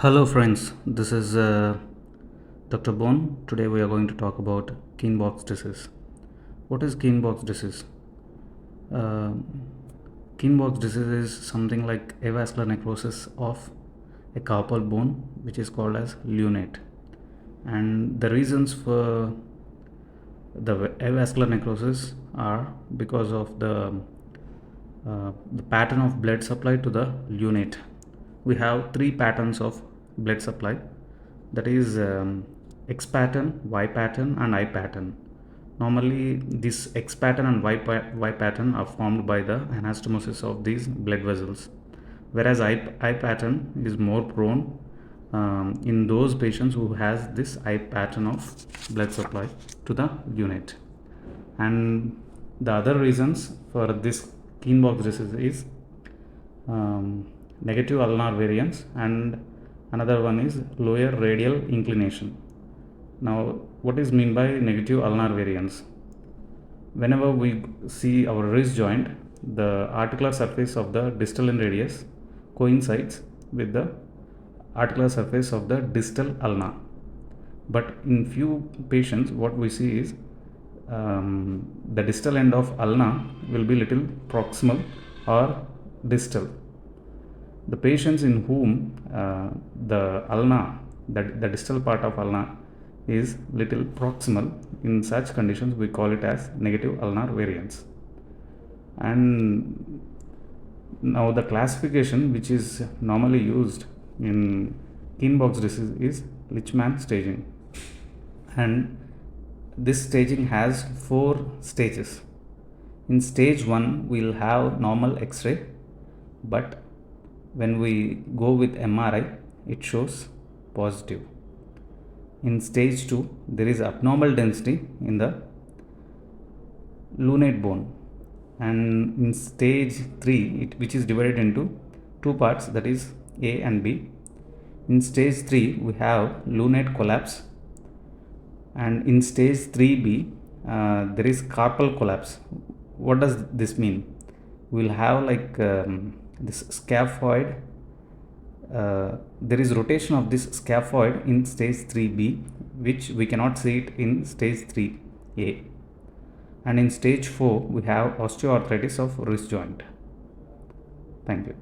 Hello friends, this is Dr.Bone. Today we are going to talk about Keinbock's disease. What is Keinbock's disease? Uh, Keinbock's disease is something like avascular necrosis of a carpal bone, which is called as lunate. And the reasons for the avascular necrosis are because of the pattern of blood supply to the lunate. We have three patterns of blood supply, that is X pattern, Y pattern and I pattern. Normally this X pattern and Y pattern are formed by the anastomosis of these blood vessels, whereas I pattern is more prone in those patients who has this I pattern of blood supply to the unit. And the other reasons for this Keinbock disease is negative ulnar variance, and another one is lower radial inclination. Now, what is mean by negative ulnar variance? Whenever we see our wrist joint, the articular surface of the distal end radius coincides with the articular surface of the distal ulna. But in few patients, what we see is the distal end of ulna will be little proximal or distal. The patients in whom the ulna, the distal part of ulna, is little proximal, in such conditions we call it as negative ulnar variance. And now the classification which is normally used in Keinbock's disease is Lichman staging, and this staging has 4 stages. In stage 1 we will have normal X-ray, but when we go with MRI it shows positive. In stage 2 there is abnormal density in the lunate bone, and in stage 3 which is divided into 2 parts, that is A and B. In stage 3 we have lunate collapse, and in stage 3B there is carpal collapse. What does this mean? We will have this scaphoid, there is rotation of this scaphoid in stage 3B, which we cannot see it in stage 3A. And in stage 4 we have osteoarthritis of wrist joint. Thank you.